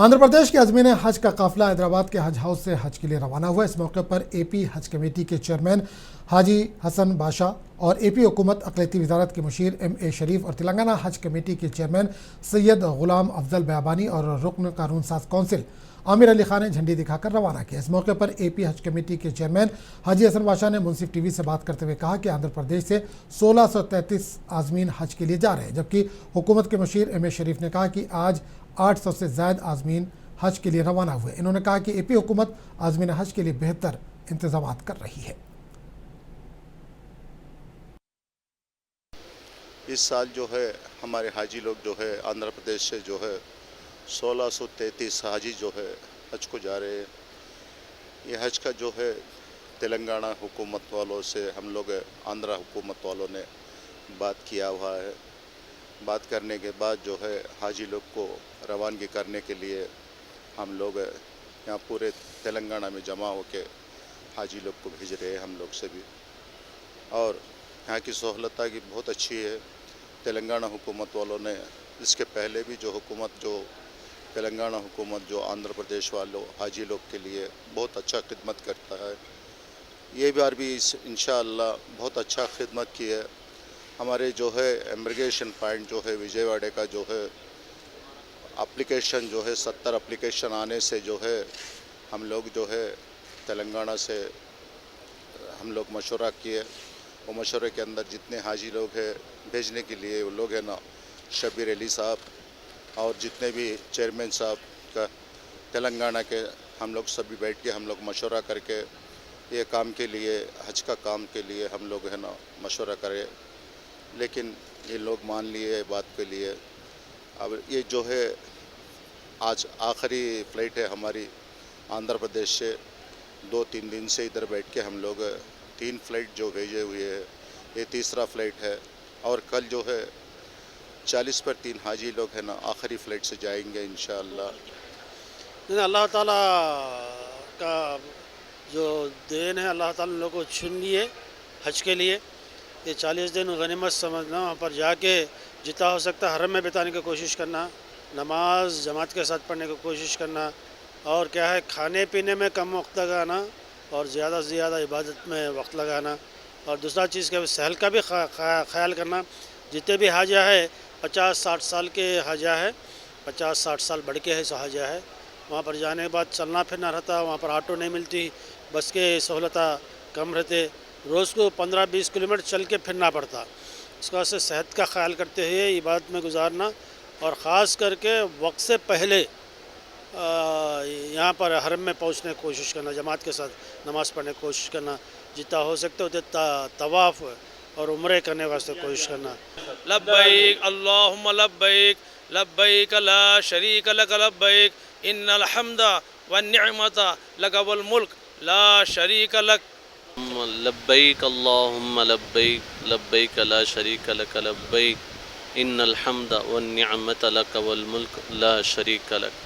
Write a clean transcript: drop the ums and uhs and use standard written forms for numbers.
آندھرا پردیش کے عازمین حج کا قافلہ حیدرآباد کے حج ہاؤس سے حج کے لیے روانہ ہوا۔ اس موقع پر اے پی حج کمیٹی کے چیئرمین حاجی حسن باشا اور اے پی حکومت اقلیتی وزارت کے مشیر ایم اے شریف اور تلنگانہ حج کمیٹی کے چیئرمین سید غلام افضل بیابانی اور رکن قانون ساز کونسل عامر علی خان نے جھنڈی دکھا کر روانہ کیا۔ اس موقع پر اے پی حج کمیٹی کے چیئرمین حاجی حسن باشا نے منصف ٹی وی سے بات کرتے ہوئے کہا کہ آندھرا پردیش سے 1633 عازمین حج کے لیے جا رہے ہیں، جبکہ حکومت کے مشیر ایم اے شریف نے کہا کہ آج 800 سے زائد عازمین حج کے لیے روانہ ہوئے۔ انہوں نے کہا کہ اے پی حکومت عازمین حج کے لیے بہتر انتظامات کر رہی ہے۔ اس سال جو ہے ہمارے حاجی لوگ جو ہے آندھرا پردیش سے جو ہے 1633 حاجی جو ہے حج کو جا رہے ہیں۔ یہ حج کا جو ہے تلنگانہ حکومت والوں سے ہم لوگ آندھرا حکومت والوں نے بات کیا ہوا ہے۔ بات کرنے کے بعد جو ہے حاجی لوگ کو روانگی کرنے کے لیے ہم لوگ یہاں پورے تلنگانہ میں جمع ہو کے حاجی لوگ کو بھیج رہے ہیں ہم لوگ سے بھی، اور یہاں کی سہولت کی بہت اچھی ہے۔ تلنگانہ حکومت والوں نے اس کے پہلے بھی جو حکومت جو تلنگانہ حکومت جو آندھرا پردیش والوں حاجی لوگ کے لیے بہت اچھا خدمت کرتا ہے، یہ بار بھی انشاءاللہ بہت اچھا خدمت کی ہے۔ ہمارے جو ہے امیگریشن پوائنٹ جو ہے وجے واڑے کا جو ہے اپلیکیشن جو ہے 70 اپلیکیشن آنے سے جو ہے ہم لوگ جو ہے تلنگانہ سے ہم لوگ مشورہ کیے۔ وہ مشورے کے اندر جتنے حاجی لوگ ہیں بھیجنے کے لیے وہ لوگ ہیں نا، شبیر علی صاحب اور جتنے بھی چیئرمین صاحب کا تلنگانہ کے ہم لوگ سبھی بیٹھ کے ہم لوگ مشورہ کر کے یہ کام کے لیے حج کا کام کے لیے ہم لوگ ہے نا مشورہ کرے، لیکن یہ لوگ مان لیے بات کے لیے۔ اب یہ جو ہے آج آخری فلائٹ ہے ہماری آندھرا پردیش سے، 2-3 دن سے ادھر بیٹھ کے ہم لوگ 3 فلائٹ جو بھیجے ہوئے ہیں، یہ تیسرا فلائٹ ہے، اور کل جو ہے 40 پر 3 حاجی لوگ ہیں نا آخری فلائٹ سے جائیں گے انشاءاللہ۔ اللہ تعالیٰ کا جو دین ہے، اللہ تعالیٰ لوگوں کو چن لیے حج کے لیے۔ یہ 40 دن غنیمت سمجھنا، وہاں پر جا کے جتنا ہو سکتا ہے حرم میں بتانے کی کوشش کرنا، نماز جماعت کے ساتھ پڑھنے کی کوشش کرنا، اور کیا ہے کھانے پینے میں کم وقت لگانا اور زیادہ سے زیادہ عبادت میں وقت لگانا، اور دوسرا چیز کہ صحت کا بھی خیال کرنا۔ جتنے بھی حاجہ ہے 50-60 سال کے حاجہ ہے، 50-60 سال بڑھ کے ہے حاجہ ہے، وہاں پر جانے کے بعد چلنا پھرنا رہتا، وہاں پر آٹو نہیں ملتی، بس کے سہولتیں کم رہتے، روز کو 15-20 کلومیٹر چل کے پھرنا پڑتا۔ اس واسطے صحت کا خیال کرتے ہوئے عبادت میں گزارنا، اور خاص کر کے وقت سے پہلے یہاں پر حرم میں پہنچنے کی کوشش کرنا، جماعت کے ساتھ نماز پڑھنے کی کوشش کرنا، جتنا ہو سکتا اتنا طواف اور عمرے کرنے واسطے کوشش کرنا۔ لبیک اللہم لبیک لبیک لا شریک لک لبیک ان الحمد والنعمت لک والملک لا شریک لک۔ لبیک اللہم لبیک لبیک لا شریک لک لبیک ان الحمد والنعمت لک والملک لا شریک لک۔